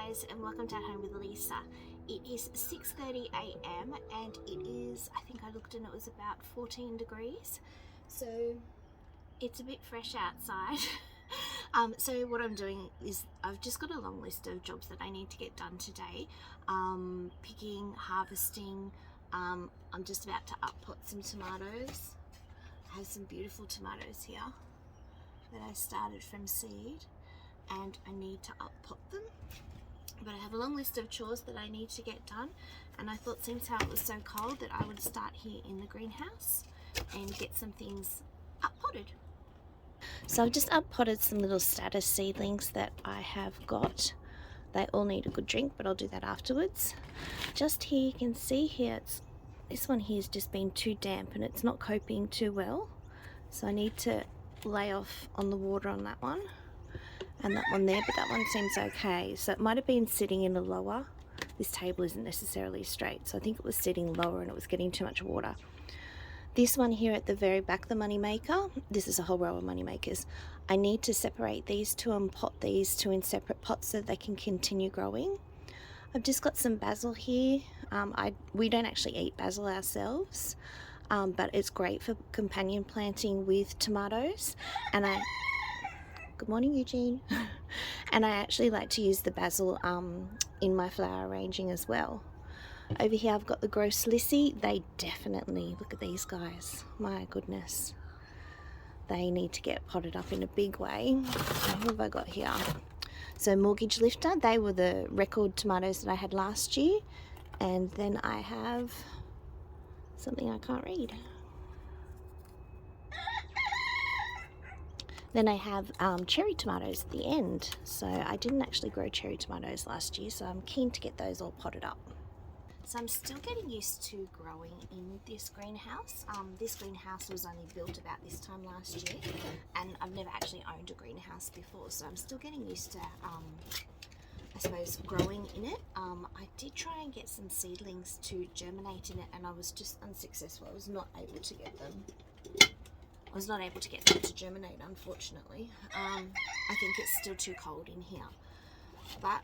guys, and welcome to At Home with Lisa. It is 6:30 a.m. and it is, I think I looked and it was about 14 degrees, so it's a bit fresh outside. So what I'm doing is I've just got a long list of jobs that I need to get done today. Picking, harvesting. I'm just about to up-pot some tomatoes. I have some beautiful tomatoes here that I started from seed, and I need to up-pot them. But I have a long list of chores that I need to get done, and I thought since how it was so cold that I would start here in the greenhouse and get some things up-potted. So I've just up-potted some little status seedlings that I have got. They all need a good drink, but I'll do that afterwards. Just here you can see here, this one here has just been too damp and it's not coping too well. So I need to lay off on the water on that one and that one there, but that one seems okay. So it might have been sitting in a lower. This table isn't necessarily straight, so I think it was sitting lower and it was getting too much water. This one here at the very back, the money maker, this is a whole row of money makers. I need to separate these two and pot these two in separate pots so they can continue growing. I've just got some basil here. We don't actually eat basil ourselves, but it's great for companion planting with tomatoes. And good morning, Eugene. And I actually like to use the basil in my flower arranging as well. Over here I've got the gross lissy. They definitely, look at these guys, my goodness. They need to get potted up in a big way. What have I got here? So mortgage lifter, they were the record tomatoes that I had last year. And then I have something I can't read. Then I have cherry tomatoes at the end. So I didn't actually grow cherry tomatoes last year, so I'm keen to get those all potted up. So I'm still getting used to growing in this greenhouse. This greenhouse was only built about this time last year, and I've never actually owned a greenhouse before, so I'm still getting used to, I suppose, growing in it. I did try and get some seedlings to germinate in it, and I was just unsuccessful. I was not able to get them. To germinate, unfortunately. I think it's still too cold in here. But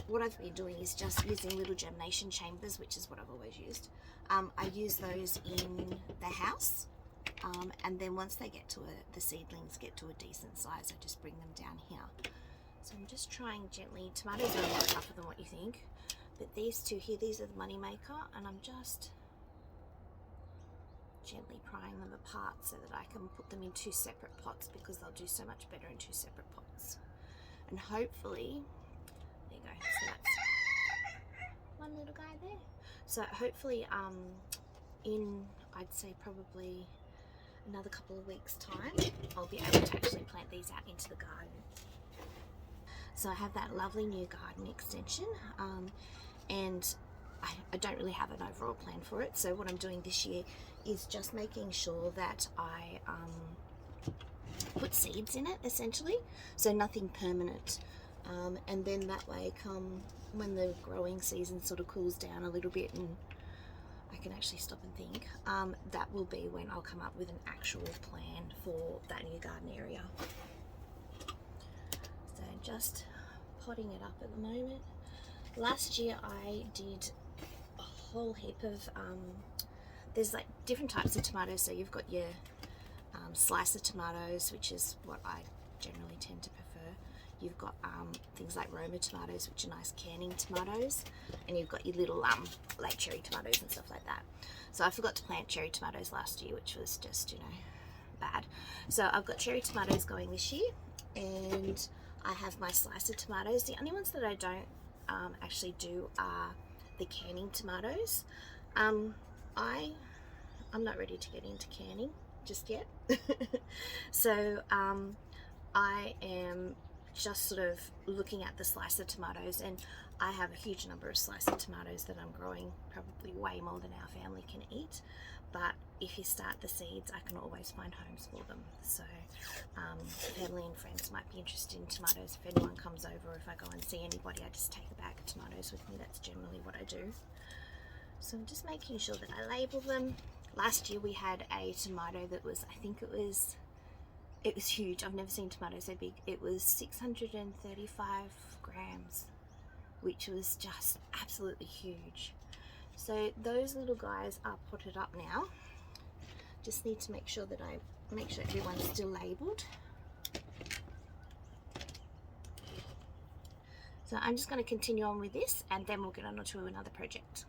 what I've been doing is just using little germination chambers, which is what I've always used. I use those in the house, and then once they get to the seedlings get to a decent size, I just bring them down here. So I'm just trying gently. Tomatoes are a lot tougher than what you think, but these two here, these are the money maker, and I'm just gently prying them apart so that I can put them in two separate pots, because they'll do so much better in two separate pots. And hopefully, there you go, so that's one little guy there. So hopefully in, I'd say probably another couple of weeks time, I'll be able to actually plant these out into the garden. So I have that lovely new garden extension, and I don't really have an overall plan for it. So what I'm doing this year is just making sure that I put seeds in it, essentially, so nothing permanent. And then that way, come when the growing season sort of cools down a little bit and I can actually stop and think, that will be when I'll come up with an actual plan for that new garden area. So just potting it up at the moment. Last year I did a whole heap of, there's like different types of tomatoes. So you've got your slicer tomatoes, which is what I generally tend to prefer. You've got things like Roma tomatoes, which are nice canning tomatoes, and you've got your little like cherry tomatoes and stuff like that. So I forgot to plant cherry tomatoes last year, which was just, you know, bad. So I've got cherry tomatoes going this year, and I have my slicer tomatoes. The only ones that I don't actually do are the canning tomatoes. I'm not ready to get into canning just yet. So I am just sort of looking at the slicer tomatoes, and I have a huge number of slicer tomatoes that I'm growing, probably way more than our family can eat. But if you start the seeds, I can always find homes for them. So family and friends might be interested in tomatoes. If anyone comes over, or if I go and see anybody, I just take a bag of tomatoes with me. That's generally what I do. So I'm just making sure that I label them. Last year we had a tomato that was, I think it was huge. I've never seen tomatoes so big. It was 635 grams. which was just absolutely huge. So those little guys are potted up now. Just need to make sure that everyone's still labelled. So I'm just going to continue on with this, and then we'll get on to another project.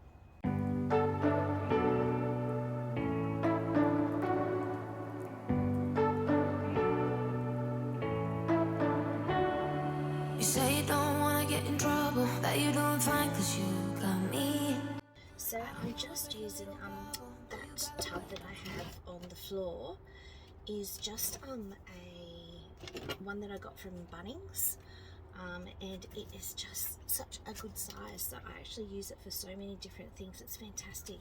You say you don't want to get in trouble, that you're doing fine 'cause you got me. So I'm just using that tub that I have on the floor is just a one that I got from Bunnings, and it is just such a good size that I actually use it for so many different things. It's fantastic,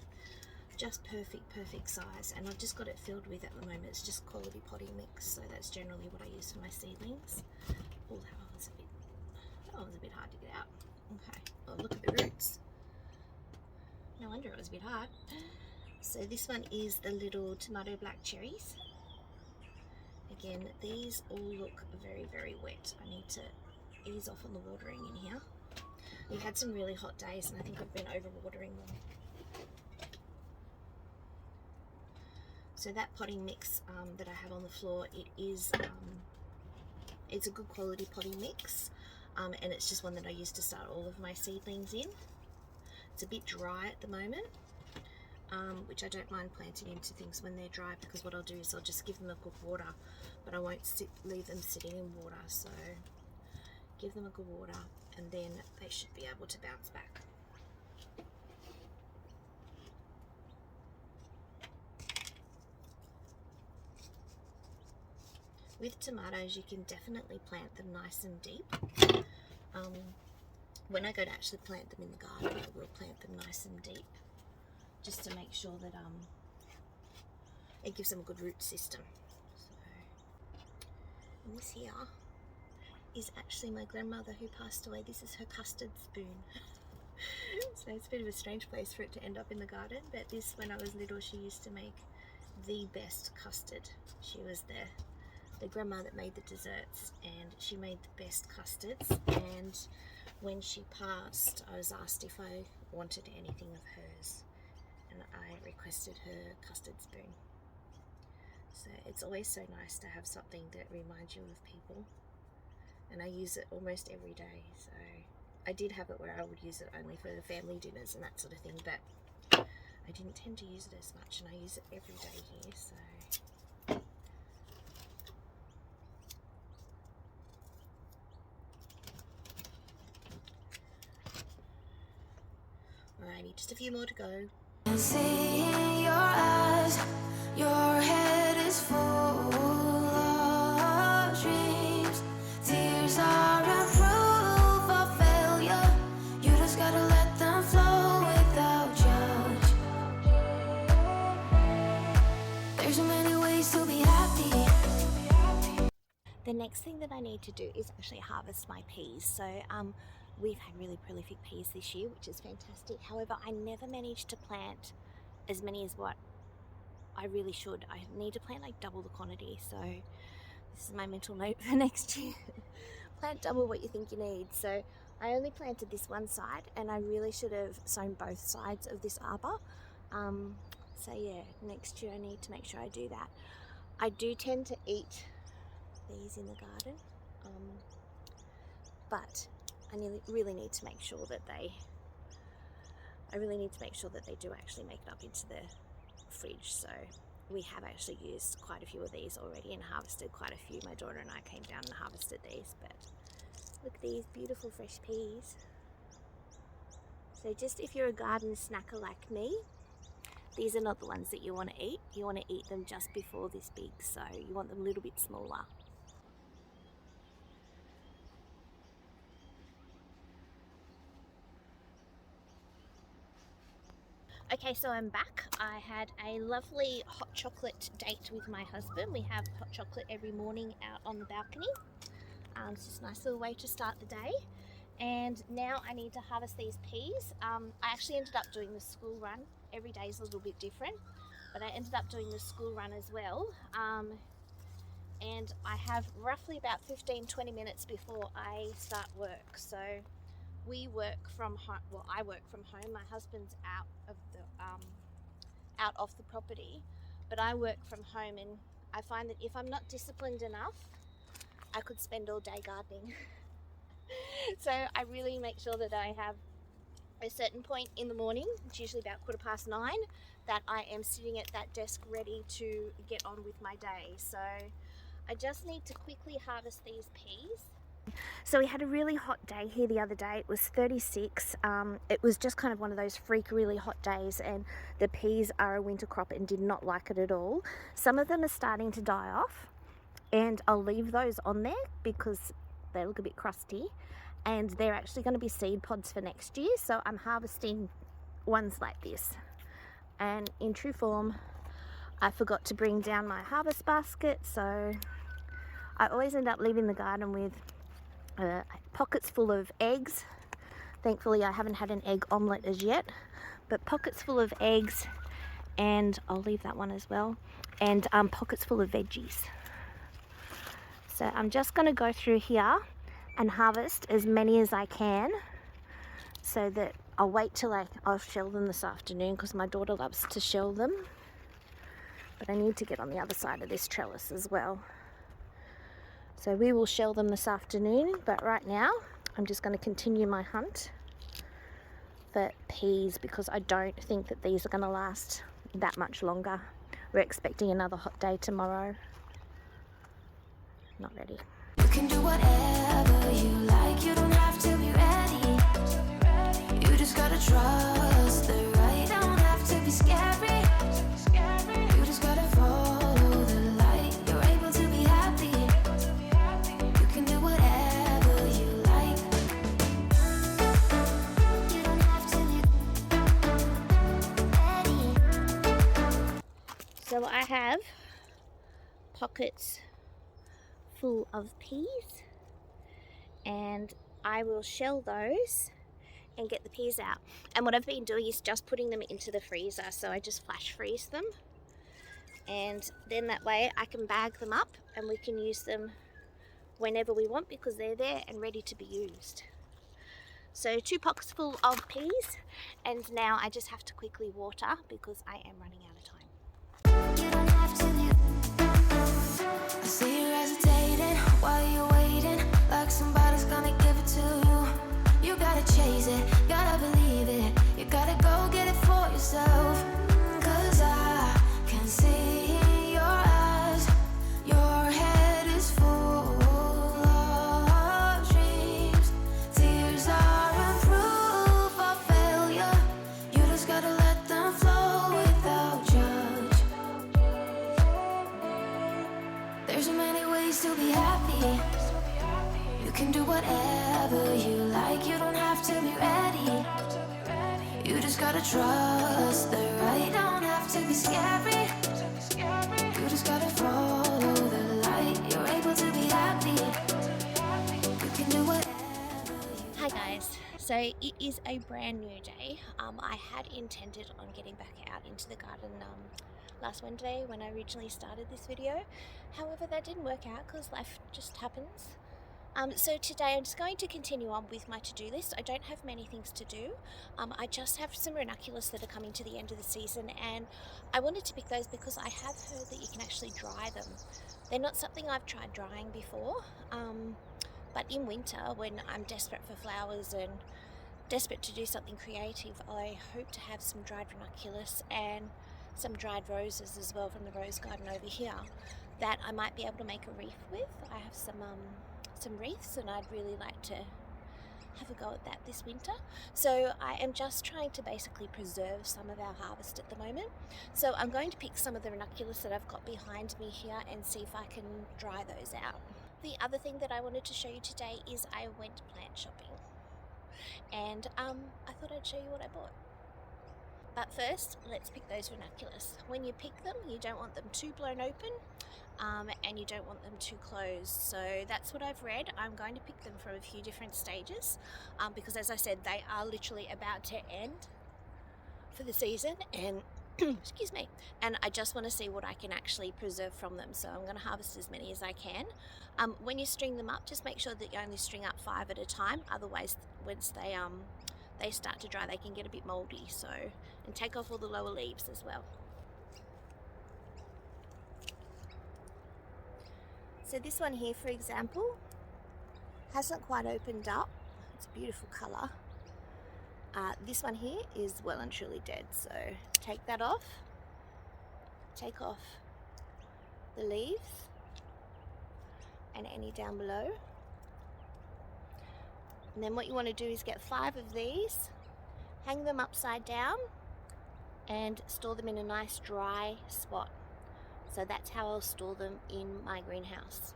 just perfect size, and I've just got it filled with, at the moment, it's just quality potting mix, so that's generally what I use for my seedlings. Oh, that was a bit hard to get out. Okay, oh, look at the roots. No wonder it was a bit hard. So this one is the little tomato black cherries. Again, these all look very wet. I need to ease off on the watering in here. We had some really hot days, and I think I've been over watering them. So that potting mix that I have on the floor, it's a good quality potting mix, and it's just one that I use to start all of my seedlings in. It's a bit dry at the moment, which I don't mind planting into things when they're dry, because what I'll do is I'll just give them a good water, but I won't leave them sitting in water. So give them a good water, and then they should be able to bounce back. With tomatoes, you can definitely plant them nice and deep. When I go to actually plant them in the garden, I will plant them nice and deep, just to make sure that it gives them a good root system. So, and this here is actually my grandmother who passed away. This is her custard spoon. So it's a bit of a strange place for it to end up in the garden, but this, when I was little, she used to make the best custard. She was the grandma that made the desserts, and she made the best custards. And when she passed, I was asked if I wanted anything of hers, and I requested her custard spoon. So it's always so nice to have something that reminds you of people, and I use it almost every day. So I did have it where I would use it only for the family dinners and that sort of thing, but I didn't tend to use it as much, and I use it every day here. So alrighty, just a few more to go. And see in your eyes, your head is full of dreams. Tears are a proof of failure. You just gotta let them flow without judge. There's so many ways to be happy. The next thing that I need to do is actually harvest my peas. So we've had really prolific peas this year, which is fantastic. However, I never managed to plant as many as what I really should. I need to plant like double the quantity. So this is my mental note for next year. Plant double what you think you need. So I only planted this one side, and I really should have sown both sides of this arbor. So yeah, next year I need to make sure I do that. I do tend to eat these in the garden, but I really need to make sure that they do actually make it up into the fridge. So we have actually used quite a few of these already and harvested quite a few. My daughter and I came down and harvested these, but look at these beautiful fresh peas. So just if you're a garden snacker like me, these are not the ones that you want to eat. You want to eat them just before this big, so you want them a little bit smaller. Okay, so I'm back. I had a lovely hot chocolate date with my husband. We have hot chocolate every morning out on the balcony. It's just a nice little way to start the day. And now I need to harvest these peas. I actually ended up doing the school run. Every day is a little bit different, but I ended up doing the school run as well. And I have roughly about 15-20 minutes before I start work. So we work from home. Well, I work from home. My husband's out of the property, but I work from home, and I find that if I'm not disciplined enough, I could spend all day gardening. So I really make sure that I have a certain point in the morning, it's usually about 9:15, that I am sitting at that desk ready to get on with my day. So I just need to quickly harvest these peas. So we had a really hot day here the other day. It was 36. It was just kind of one of those freak really hot days, and the peas are a winter crop and did not like it at all. Some of them are starting to die off, and I'll leave those on there because they look a bit crusty, and they're actually going to be seed pods for next year. So I'm harvesting ones like this. And in true form, I forgot to bring down my harvest basket, so I always end up leaving the garden with pockets full of eggs. Thankfully I haven't had an egg omelette as yet, but pockets full of eggs, and I'll leave that one as well, and pockets full of veggies. So I'm just going to go through here and harvest as many as I can, so that I'll wait till I'll shell them this afternoon, because my daughter loves to shell them, but I need to get on the other side of this trellis as well. So we will shell them this afternoon, but right now I'm just going to continue my hunt for peas, because I don't think that these are going to last that much longer. We're expecting another hot day tomorrow. Not ready. You can do whatever you like, you don't have to be ready. You just gotta trust the right, don't have to be scary. You just gotta follow the light, you're able to be happy. You can do whatever you like. You don't have to be ready. So I have pockets full of peas, and I will shell those and get the peas out. And what I've been doing is just putting them into the freezer, so I just flash freeze them, and then that way I can bag them up and we can use them whenever we want, because they're there and ready to be used. So 2 pockets full of peas, and now I just have to quickly water because I am running out of time. You don't have to be. I see you hesitating while you're waiting, like somebody's gonna give it to you. You gotta chase it, gotta believe it, you gotta go get it for yourself. 'Cause I can see in your eyes, your head is full of dreams. Tears aren't proof of failure, you just gotta let them flow without judge. There's so many ways to be happy. You can do whatever you like, you don't have to be ready. You just gotta trust the right, don't have to be scary. You just gotta follow the light, you're able to be happy. You can do whatever you Hi guys, so it is a brand new day. I had intended on getting back out into the garden last Wednesday when I originally started this video. However, that didn't work out because life just happens. So today I'm just going to continue on with my to-do list. I don't have many things to do. I just have some ranunculus that are coming to the end of the season, and I wanted to pick those because I have heard that you can actually dry them. They're not something I've tried drying before, but in winter when I'm desperate for flowers and desperate to do something creative, I hope to have some dried ranunculus and some dried roses as well from the rose garden over here that I might be able to make a wreath with. I have some wreaths, and I'd really like to have a go at that this winter. So I am just trying to basically preserve some of our harvest at the moment. So I'm going to pick some of the ranunculus that I've got behind me here and see if I can dry those out. The other thing that I wanted to show you today is I went plant shopping, and I thought I'd show you what I bought. But first, let's pick those ranunculus. When you pick them, you don't want them too blown open, and you don't want them too closed. So that's what I've read. I'm going to pick them from a few different stages, because as I said, they are literally about to end for the season, and excuse me, and I just want to see what I can actually preserve from them, so I'm going to harvest as many as I can. When you string them up, just make sure that you only string up 5 at a time, otherwise once they start to dry they can get a bit moldy. So, and take off all the lower leaves as well. So this one here, for example, hasn't quite opened up. It's a beautiful colour. This one here is well and truly dead, so take that off. Take off the leaves and any down below. And then what you want to do is get 5 of these, hang them upside down and store them in a nice dry spot. So that's how I'll store them in my greenhouse.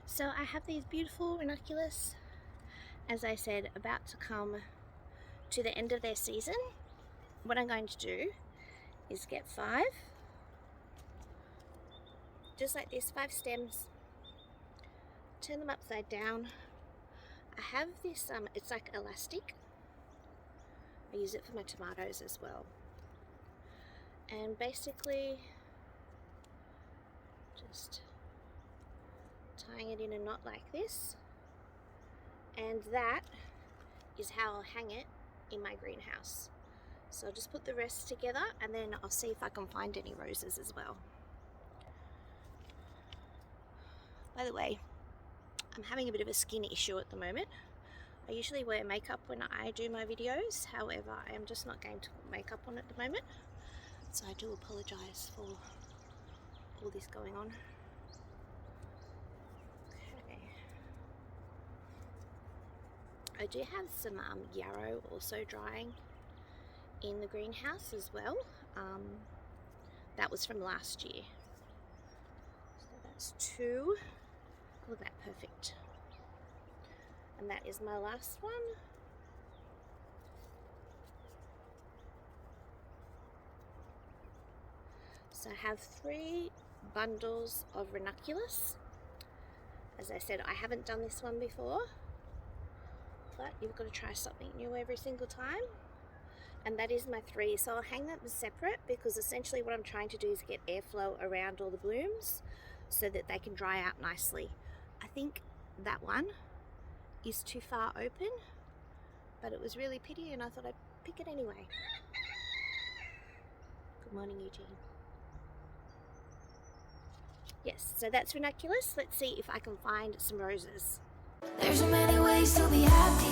So I have these beautiful ranunculus, as I said, about to come to the end of their season. What I'm going to do is get 5, just like this, 5 stems, turn them upside down. I have this, it's like elastic. I use it for my tomatoes as well. And basically just tying it in a knot like this, and that is how I'll hang it in my greenhouse. So I'll just put the rest together and then I'll see if I can find any roses as well. By the way, I'm having a bit of a skin issue at the moment. I usually wear makeup when I do my videos, however I am just not going to put makeup on at the moment, so I do apologise for all this going on. I do have some yarrow also drying in the greenhouse as well. That was from last year. So that's 2. Look at that, perfect. And that is my last one. So I have 3 bundles of ranunculus. As I said, I haven't done this one before, but you've got to try something new every single time. And that is my 3. So I'll hang them separate because essentially what I'm trying to do is get airflow around all the blooms so that they can dry out nicely. I think that one is too far open, but it was really pretty and I thought I'd pick it anyway. Good morning, Eugene. Yes, so that's ranunculus. Let's see if I can find some roses. There's so many ways to be happy.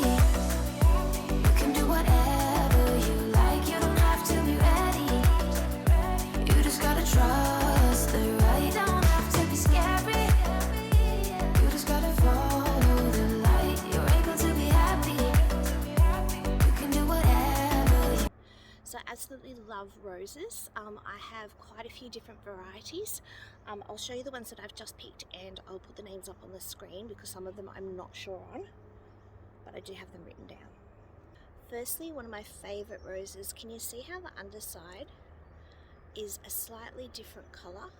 You can do whatever you like. You don't have to be ready. You just gotta trust the right. Don't have to be scary. You just gotta follow the light. You're able to be happy. You can do whatever. So I absolutely love roses. I have quite a few different varieties. I'll show you the ones that I've just picked and I'll put the names up on the screen because some of them I'm not sure on, but I do have them written down. Firstly, one of my favourite roses. Can you see how the underside is a slightly different colour?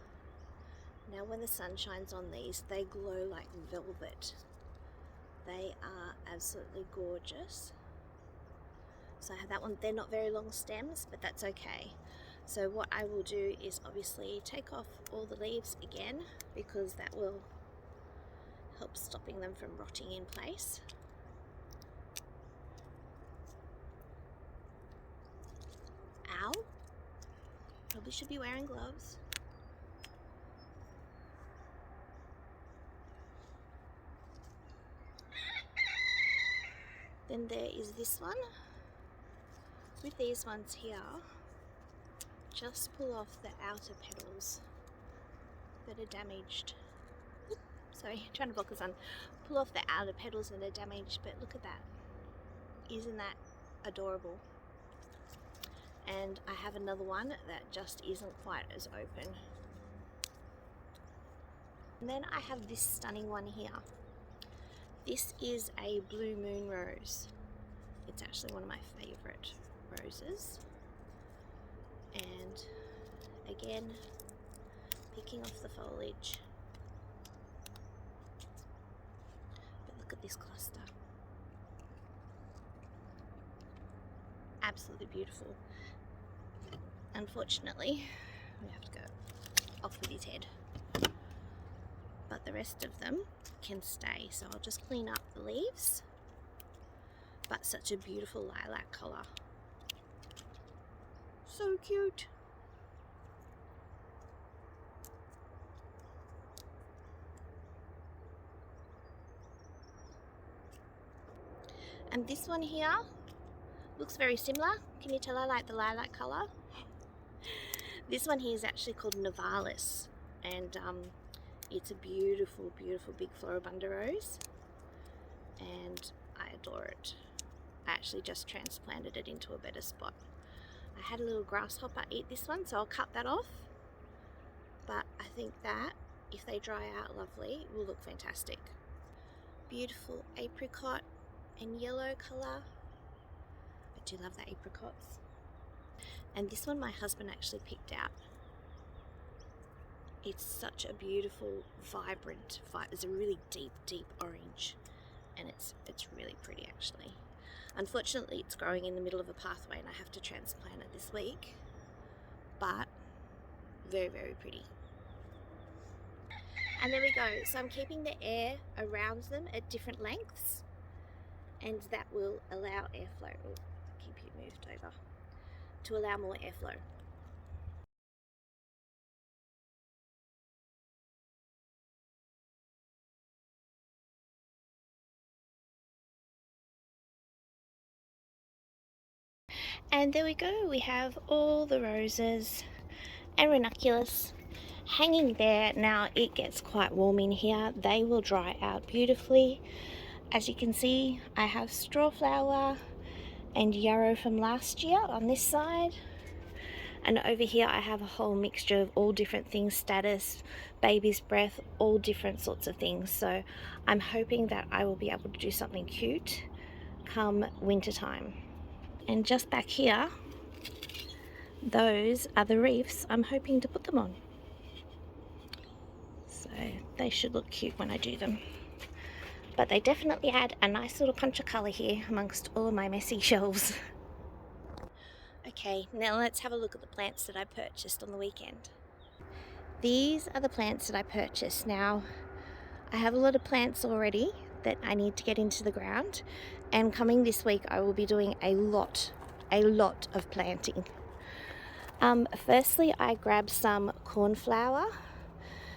Now when the sun shines on these, they glow like velvet. They are absolutely gorgeous. So I have that one. They're not very long stems, but that's okay. So what I will do is obviously take off all the leaves again because that will help stopping them from rotting in place. Ow! Probably should be wearing gloves. Then there is this one. With these ones here, just pull off the outer petals that are damaged. Oops, sorry, trying to block the sun. Pull off the outer petals that are damaged, but look at that. Isn't that adorable? And I have another one that just isn't quite as open. And then I have this stunning one here. This is a blue moon rose. It's actually one of my favourite roses. And again, picking off the foliage. But look at this cluster. Absolutely beautiful. Unfortunately, we have to go off with his head. But the rest of them can stay, so I'll just clean up the leaves. But such a beautiful lilac colour. So cute. And this one here looks very similar. Can you tell I like the lilac colour? This one here is actually called Nivalis, and it's a beautiful, beautiful big floribunda rose, and I adore it. I actually just transplanted it into a better spot. I had a little grasshopper eat this one, so I'll cut that off. But I think that, if they dry out lovely, will look fantastic. Beautiful apricot and yellow colour. I do love the apricots. And this one my husband actually picked out. It's such a beautiful, vibrant, it's a really deep, deep orange, and it's really pretty actually. Unfortunately, it's growing in the middle of a pathway and I have to transplant it this week, but very, very pretty. And there we go. So I'm keeping the air around them at different lengths, and that will allow airflow. Oh, keep you moved over. To allow more airflow. And there we go, we have all the roses and ranunculus hanging there. Now it gets quite warm in here. They will dry out beautifully. As you can see, I have strawflower and yarrow from last year on this side. And over here I have a whole mixture of all different things, statice, baby's breath, all different sorts of things. So I'm hoping that I will be able to do something cute come winter time. And just back here, those are the reefs I'm hoping to put them on. So they should look cute when I do them. But they definitely add a nice little punch of colour here amongst all of my messy shelves. Okay, now let's have a look at the plants that I purchased on the weekend. These are the plants that I purchased. Now, I have a lot of plants already that I need to get into the ground, and coming this week I will be doing a lot of planting. Firstly, I grabbed some cornflower.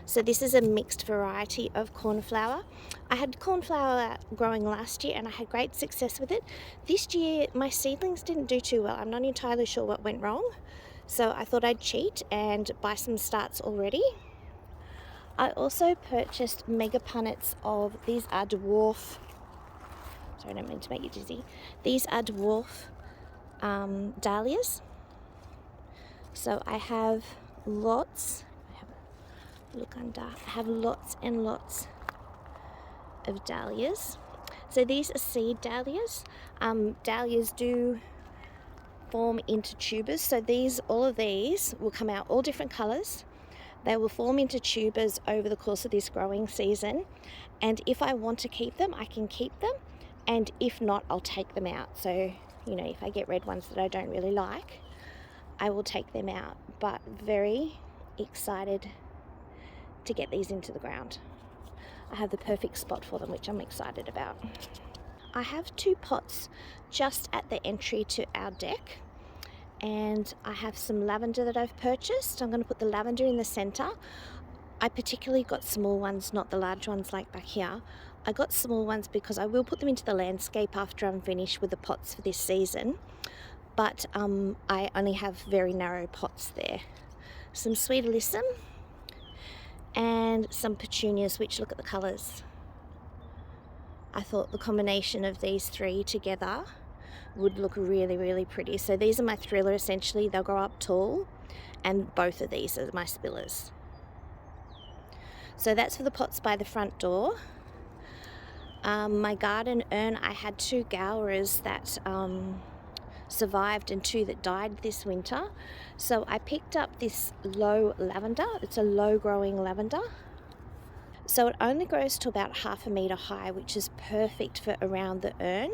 So this is a mixed variety of cornflower. I had cornflower growing last year and I had great success with it. This year my seedlings didn't do too well. I'm not entirely sure what went wrong. So I thought I'd cheat and buy some starts already. I also purchased mega punnets of, these are dwarf, sorry, I don't mean to make you dizzy. These are dwarf dahlias. So I have lots, look under, I have lots and lots of dahlias. So these are seed dahlias. Dahlias do form into tubers. So all of these will come out all different colours. They will form into tubers over the course of this growing season. And if I want to keep them, I can keep them. And if not, I'll take them out. So, you know, if I get red ones that I don't really like, I will take them out. But very excited to get these into the ground. I have the perfect spot for them, which I'm excited about. I have 2 pots just at the entry to our deck, and I have some lavender that I've purchased. I'm going to put the lavender in the center. I particularly got small ones, not the large ones like back here. I got small ones because I will put them into the landscape after I'm finished with the pots for this season, but I only have very narrow pots there. Some sweet alyssum and some petunias, which, look at the colours. I thought the combination of these 3 together would look really, really pretty. So these are my thriller essentially. They'll grow up tall, and both of these are my spillers. So that's for the pots by the front door. My garden urn, I had 2 gaurers that survived and 2 that died this winter. So I picked up this low lavender. It's a low growing lavender. So it only grows to about 1/2 metre high, which is perfect for around the urn.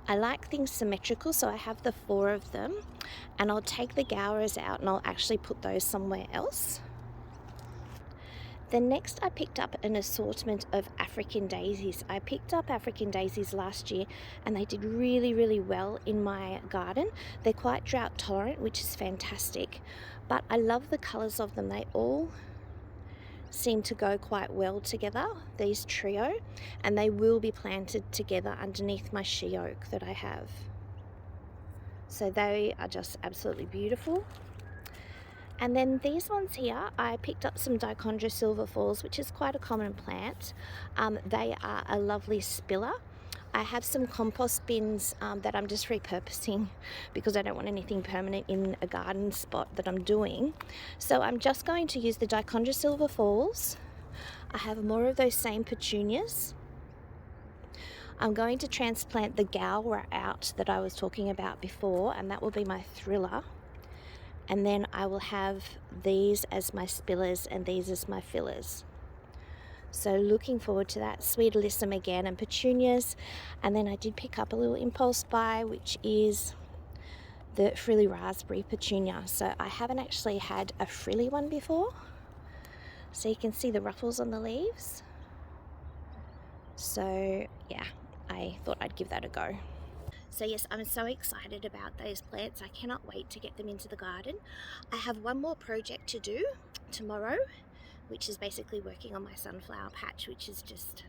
I like things symmetrical, so I have the 4 of them, and I'll take the gaurers out and I'll actually put those somewhere else. Then next I picked up an assortment of African daisies. I picked up African daisies last year and they did really well in my garden. They're quite drought tolerant, which is fantastic, but I love the colours of them. They all seem to go quite well together, these trio, and they will be planted together underneath my she oak that I have. So they are just absolutely beautiful. And then these ones here, I picked up some Dichondra silver falls, which is quite a common plant. They are a lovely spiller. I have some compost bins that I'm just repurposing because I don't want anything permanent in a garden spot that I'm doing. So I'm just going to use the Dichondra silver falls. I have more of those same petunias. I'm going to transplant the gaura out that I was talking about before, and that will be my thriller. And then I will have these as my spillers and these as my fillers. So looking forward to that. Sweet alyssum again and petunias. And then I did pick up a little impulse buy, which is the frilly raspberry petunia. So I haven't actually had a frilly one before. So you can see the ruffles on the leaves. So yeah, I thought I'd give that a go. So yes, I'm so excited about those plants. I cannot wait to get them into the garden. I have one more project to do tomorrow, which is basically working on my sunflower patch, which is just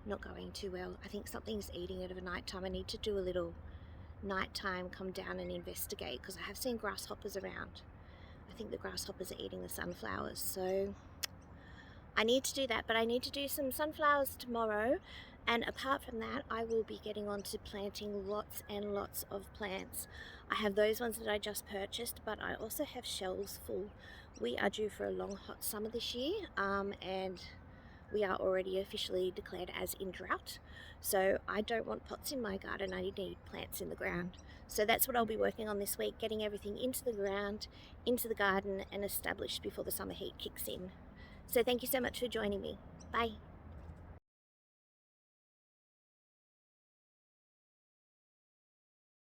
not going too well. I think something's eating it over nighttime. I need to do a little nighttime come down and investigate because I have seen grasshoppers around. I think the grasshoppers are eating the sunflowers, so I need to do that, but I need to do some sunflowers tomorrow. And apart from that, I will be getting on to planting lots and lots of plants. I have those ones that I just purchased, but I also have shelves full. We are due for a long hot summer this year, and we are already officially declared as in drought. So I don't want pots in my garden, I need plants in the ground. So that's what I'll be working on this week, getting everything into the ground, into the garden, and established before the summer heat kicks in. So thank you so much for joining me. Bye.